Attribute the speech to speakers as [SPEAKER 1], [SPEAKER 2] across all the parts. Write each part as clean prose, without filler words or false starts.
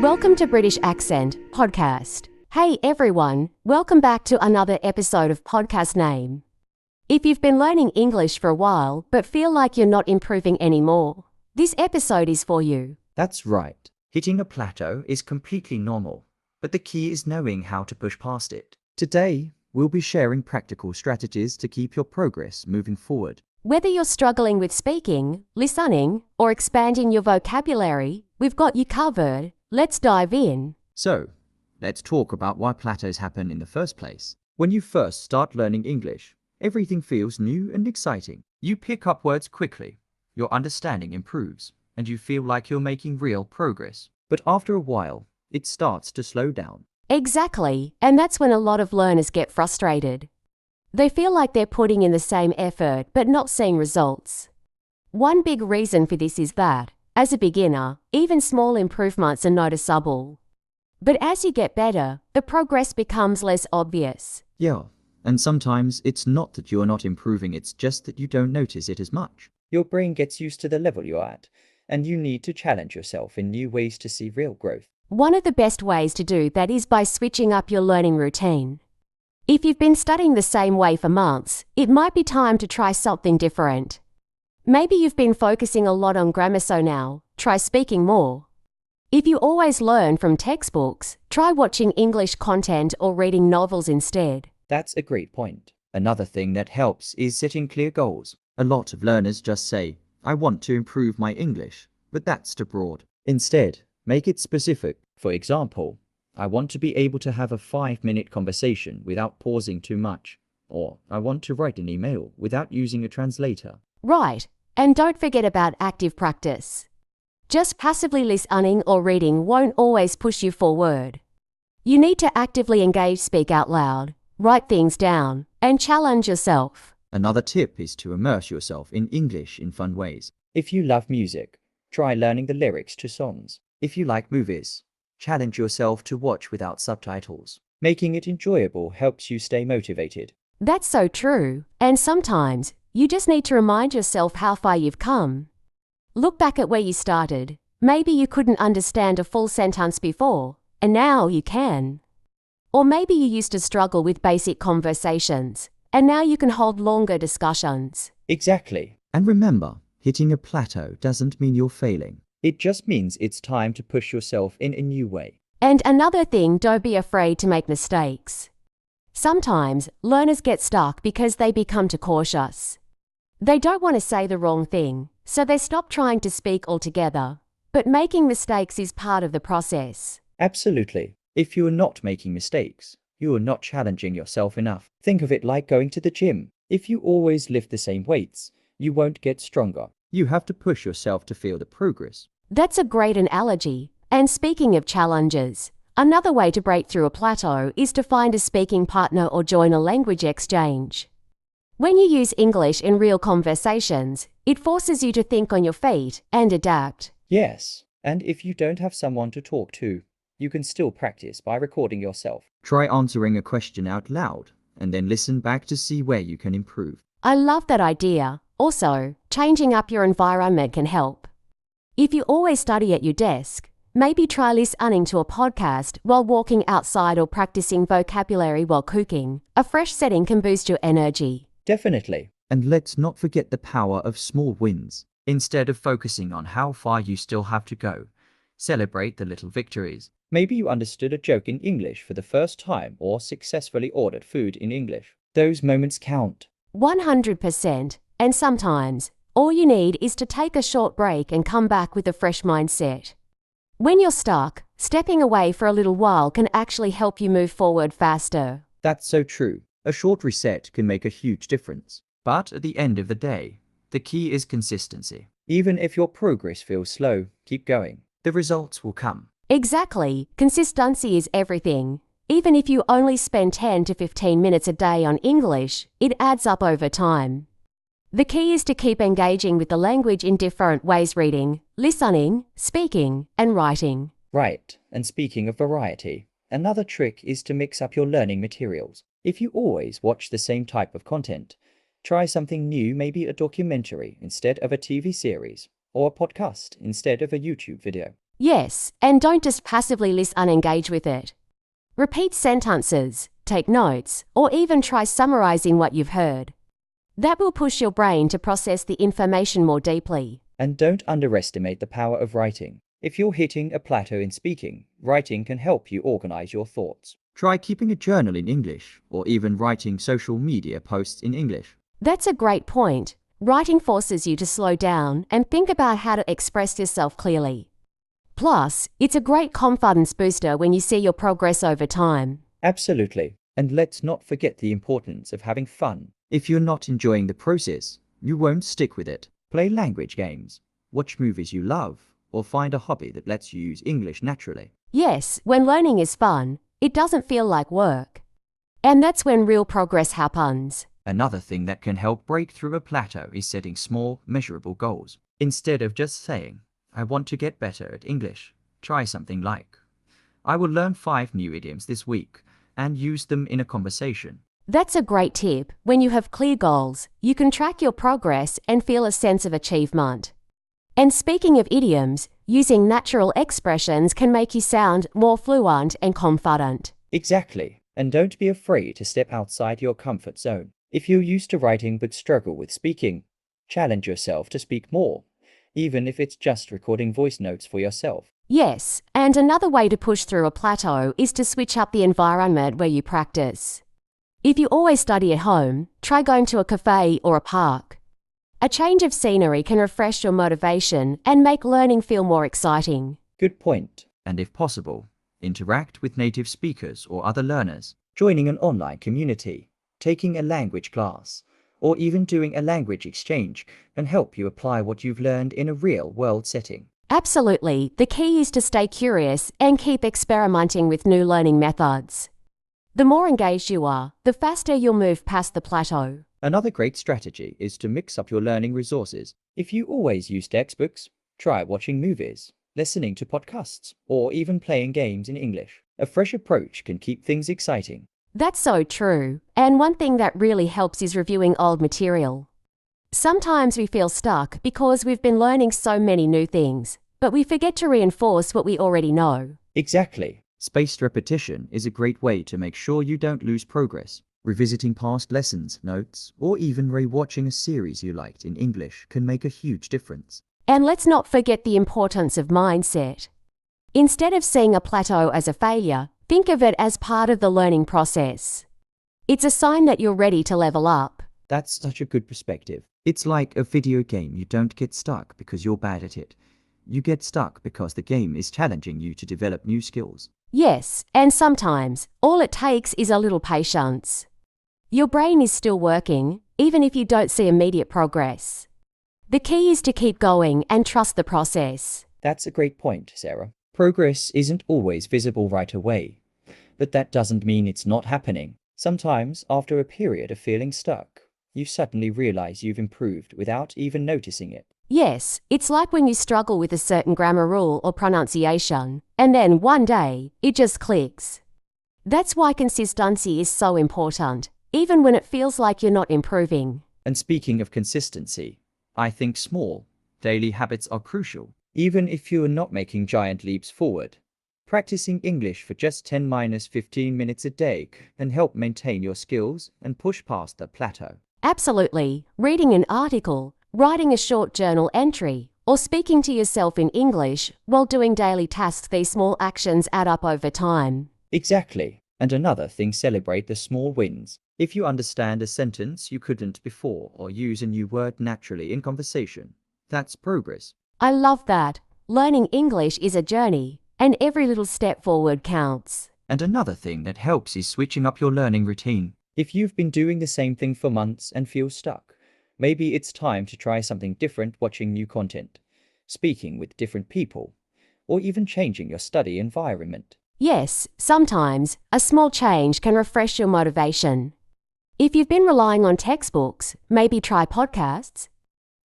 [SPEAKER 1] Welcome to British Accent Podcast. Hey everyone, welcome back to another episode of Podcast Name. If you've been learning English for a while but feel like you're not improving anymore, this episode is for you.
[SPEAKER 2] That's right. Hitting a plateau is completely normal, but the key is knowing how to push past it. Today, we'll be sharing practical strategies to keep your progress moving forward.
[SPEAKER 1] Whether you're struggling with speaking, listening, or expanding your vocabulary, we've got you covered. Let's dive in.
[SPEAKER 2] So, let's talk about why plateaus happen in the first place. When you first start learning English, everything feels new and exciting. You pick up words quickly, your understanding improves, and you feel like you're making real progress. But after a while, it starts to slow down.
[SPEAKER 1] Exactly, and that's when a lot of learners get frustrated. They feel like they're putting in the same effort but not seeing results. One big reason for this is that, as a beginner, even small improvements are noticeable. But as you get better, the progress becomes less obvious.
[SPEAKER 2] Yeah, and sometimes it's not that you're not improving, it's just that you don't notice it as much. Your brain gets used to the level you're at, and you need to challenge yourself in new ways to see real growth.
[SPEAKER 1] One of the best ways to do that is by switching up your learning routine. If you've been studying the same way for months, it might be time to try something different. Maybe you've been focusing a lot on grammar, so now, try speaking more. If you always learn from textbooks, try watching English content or reading novels instead.
[SPEAKER 2] That's a great point. Another thing that helps is setting clear goals. A lot of learners just say, I want to improve my English, but that's too broad. Instead, make it specific. For example, I want to be able to have a 5-minute conversation without pausing too much. Or, I want to write an email without using a translator.
[SPEAKER 1] Right, and don't forget about active practice. Just passively listening or reading won't always push you forward. You need to actively engage, speak out loud, write things down, and challenge yourself.
[SPEAKER 2] Another tip is to immerse yourself in English in fun ways. If you love music, try learning the lyrics to songs. If you like movies, challenge yourself to watch without subtitles. Making it enjoyable helps you stay motivated.
[SPEAKER 1] That's so true, and sometimes you just need to remind yourself how far you've come. Look back at where you started. Maybe you couldn't understand a full sentence before, and now you can. Or maybe you used to struggle with basic conversations, and now you can hold longer discussions.
[SPEAKER 2] Exactly. And remember, hitting a plateau doesn't mean you're failing. It just means it's time to push yourself in a new way.
[SPEAKER 1] And another thing, don't be afraid to make mistakes. Sometimes learners get stuck because they become too cautious. They don't want to say the wrong thing, so they stop trying to speak altogether. But making mistakes is part of the process.
[SPEAKER 2] Absolutely. If you are not making mistakes, you are not challenging yourself enough. Think of it like going to the gym. If you always lift the same weights, you won't get stronger. You have to push yourself to feel the progress.
[SPEAKER 1] That's a great analogy. And speaking of challenges, another way to break through a plateau is to find a speaking partner or join a language exchange. When you use English in real conversations, it forces you to think on your feet and adapt.
[SPEAKER 2] Yes, and if you don't have someone to talk to, you can still practice by recording yourself. Try answering a question out loud, and then listen back to see where you can improve.
[SPEAKER 1] I love that idea. Also, changing up your environment can help. If you always study at your desk, maybe try listening to a podcast while walking outside or practicing vocabulary while cooking. A fresh setting can boost your energy.
[SPEAKER 2] Definitely. And let's not forget the power of small wins. Instead of focusing on how far you still have to go, celebrate the little victories. Maybe you understood a joke in English for the first time or successfully ordered food in English. Those moments count.
[SPEAKER 1] 100%. And sometimes, all you need is to take a short break and come back with a fresh mindset. When you're stuck, stepping away for a little while can actually help you move forward faster.
[SPEAKER 2] That's so true. A short reset can make a huge difference. But at the end of the day, the key is consistency. Even if your progress feels slow, keep going. The results will come.
[SPEAKER 1] Exactly. Consistency is everything. Even if you only spend 10 to 15 minutes a day on English, it adds up over time. The key is to keep engaging with the language in different ways: reading, listening, speaking, and writing.
[SPEAKER 2] Right, and speaking of variety, another trick is to mix up your learning materials. If you always watch the same type of content, try something new, maybe a documentary instead of a TV series, or a podcast instead of a YouTube video.
[SPEAKER 1] Yes, and don't just passively listen and engage with it. Repeat sentences, take notes, or even try summarizing what you've heard. That will push your brain to process the information more deeply.
[SPEAKER 2] And don't underestimate the power of writing. If you're hitting a plateau in speaking, writing can help you organize your thoughts. Try keeping a journal in English, or even writing social media posts in English.
[SPEAKER 1] That's a great point. Writing forces you to slow down and think about how to express yourself clearly. Plus, it's a great confidence booster when you see your progress over time.
[SPEAKER 2] Absolutely. And let's not forget the importance of having fun. If you're not enjoying the process, you won't stick with it. Play language games, watch movies you love, or find a hobby that lets you use English naturally.
[SPEAKER 1] Yes, when learning is fun, it doesn't feel like work. And that's when real progress happens.
[SPEAKER 2] Another thing that can help break through a plateau is setting small, measurable goals. Instead of just saying, I want to get better at English, try something like, I will learn 5 new idioms this week and use them in a conversation.
[SPEAKER 1] That's a great tip. When you have clear goals, you can track your progress and feel a sense of achievement. And speaking of idioms, using natural expressions can make you sound more fluent and confident.
[SPEAKER 2] Exactly. And don't be afraid to step outside your comfort zone. If you're used to writing but struggle with speaking, challenge yourself to speak more, even if it's just recording voice notes for yourself.
[SPEAKER 1] Yes, and another way to push through a plateau is to switch up the environment where you practice. If you always study at home, try going to a cafe or a park. A change of scenery can refresh your motivation and make learning feel more exciting.
[SPEAKER 2] Good point. And if possible, interact with native speakers or other learners. Joining an online community, taking a language class, or even doing a language exchange can help you apply what you've learned in a real-world setting.
[SPEAKER 1] Absolutely. The key is to stay curious and keep experimenting with new learning methods. The more engaged you are, the faster you'll move past the plateau.
[SPEAKER 2] Another great strategy is to mix up your learning resources. If you always use textbooks, try watching movies, listening to podcasts, or even playing games in English. A fresh approach can keep things exciting.
[SPEAKER 1] That's so true. And one thing that really helps is reviewing old material. Sometimes we feel stuck because we've been learning so many new things, but we forget to reinforce what we already know.
[SPEAKER 2] Exactly. Spaced repetition is a great way to make sure you don't lose progress. Revisiting past lessons, notes, or even rewatching a series you liked in English can make a huge difference.
[SPEAKER 1] And let's not forget the importance of mindset. Instead of seeing a plateau as a failure, think of it as part of the learning process. It's a sign that you're ready to level up.
[SPEAKER 2] That's such a good perspective. It's like a video game. You don't get stuck because you're bad at it. You get stuck because the game is challenging you to develop new skills.
[SPEAKER 1] Yes, and sometimes all it takes is a little patience. Your brain is still working, even if you don't see immediate progress. The key is to keep going and trust the process.
[SPEAKER 2] That's a great point, Sarah. Progress isn't always visible right away, but that doesn't mean it's not happening. Sometimes, after a period of feeling stuck, you suddenly realize you've improved without even noticing it.
[SPEAKER 1] Yes, it's like when you struggle with a certain grammar rule or pronunciation, and then one day, it just clicks. That's why consistency is so important, even when it feels like you're not improving.
[SPEAKER 2] And speaking of consistency, I think small, daily habits are crucial, even if you are not making giant leaps forward. Practicing English for just 10-15 minutes a day can help maintain your skills and push past the plateau.
[SPEAKER 1] Absolutely. Reading an article, writing a short journal entry, or speaking to yourself in English while doing daily tasks, these small actions add up over time.
[SPEAKER 2] Exactly. And another thing, celebrate the small wins. If you understand a sentence you couldn't before or use a new word naturally in conversation, that's progress.
[SPEAKER 1] I love that. Learning English is a journey, and every little step forward counts.
[SPEAKER 2] And another thing that helps is switching up your learning routine. If you've been doing the same thing for months and feel stuck, maybe it's time to try something different, watching new content, speaking with different people, or even changing your study environment.
[SPEAKER 1] Yes, sometimes a small change can refresh your motivation. If you've been relying on textbooks, maybe try podcasts.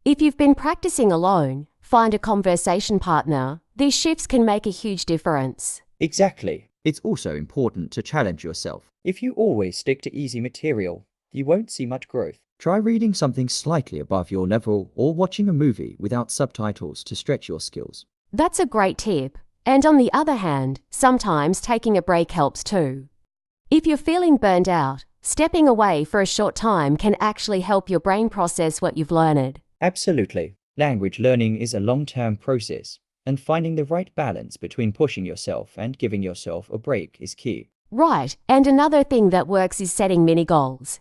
[SPEAKER 1] If you've been practicing alone, find a conversation partner. These shifts can make a huge difference.
[SPEAKER 2] Exactly. It's also important to challenge yourself. If you always stick to easy material, you won't see much growth. Try reading something slightly above your level or watching a movie without subtitles to stretch your skills.
[SPEAKER 1] That's a great tip. And on the other hand, sometimes taking a break helps too. If you're feeling burned out, stepping away for a short time can actually help your brain process what you've learned.
[SPEAKER 2] Absolutely. Language learning is a long-term process, and finding the right balance between pushing yourself and giving yourself a break is key.
[SPEAKER 1] Right, and another thing that works is setting mini goals.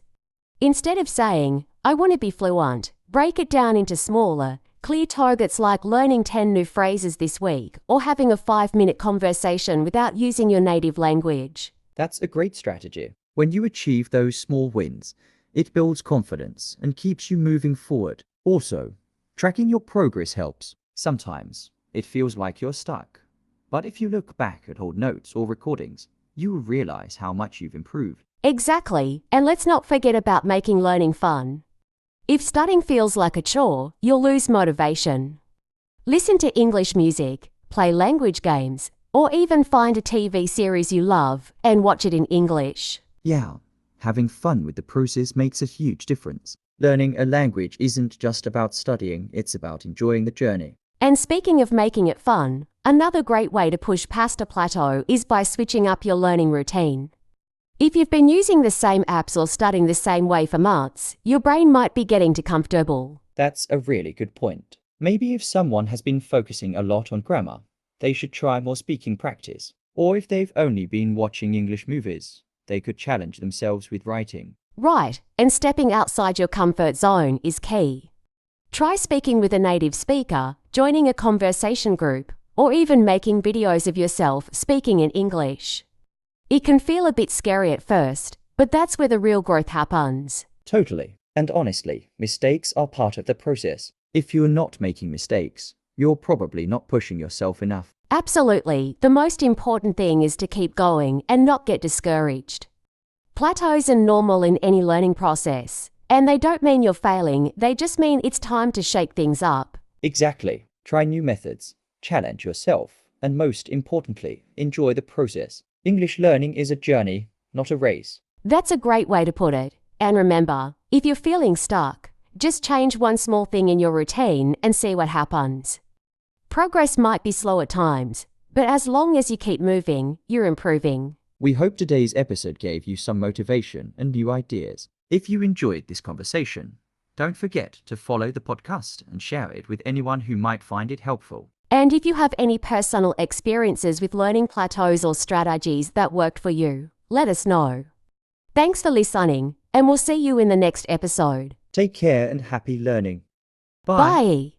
[SPEAKER 1] Instead of saying, I want to be fluent, break it down into smaller, clear targets like learning 10 new phrases this week or having a 5-minute conversation without using your native language.
[SPEAKER 2] That's a great strategy. When you achieve those small wins, it builds confidence and keeps you moving forward. Also, tracking your progress helps. Sometimes it feels like you're stuck, but if you look back at old notes or recordings, you will realize how much you've improved.
[SPEAKER 1] Exactly, and let's not forget about making learning fun. If studying feels like a chore, you'll lose motivation. Listen to English music, play language games, or even find a TV series you love and watch it in English.
[SPEAKER 2] Yeah, having fun with the process makes a huge difference. Learning a language isn't just about studying, it's about enjoying the journey.
[SPEAKER 1] And speaking of making it fun, another great way to push past a plateau is by switching up your learning routine. If you've been using the same apps or studying the same way for months, your brain might be getting too comfortable.
[SPEAKER 2] That's a really good point. Maybe if someone has been focusing a lot on grammar, they should try more speaking practice. Or if they've only been watching English movies, they could challenge themselves with writing.
[SPEAKER 1] Right, and stepping outside your comfort zone is key. Try speaking with a native speaker, joining a conversation group, or even making videos of yourself speaking in English. It can feel a bit scary at first, but that's where the real growth happens.
[SPEAKER 2] Totally. And honestly, mistakes are part of the process. If you're not making mistakes, you're probably not pushing yourself enough.
[SPEAKER 1] Absolutely. The most important thing is to keep going and not get discouraged. Plateaus are normal in any learning process, and they don't mean you're failing, they just mean it's time to shake things up.
[SPEAKER 2] Exactly. Try new methods, challenge yourself, and most importantly, enjoy the process. English learning is a journey, not a race.
[SPEAKER 1] That's a great way to put it. And remember, if you're feeling stuck, just change one small thing in your routine and see what happens. Progress might be slow at times, but as long as you keep moving, you're improving.
[SPEAKER 2] We hope today's episode gave you some motivation and new ideas. If you enjoyed this conversation, don't forget to follow the podcast and share it with anyone who might find it helpful.
[SPEAKER 1] And if you have any personal experiences with learning plateaus or strategies that worked for you, let us know. Thanks for listening, and we'll see you in the next episode.
[SPEAKER 2] Take care and happy learning.
[SPEAKER 1] Bye.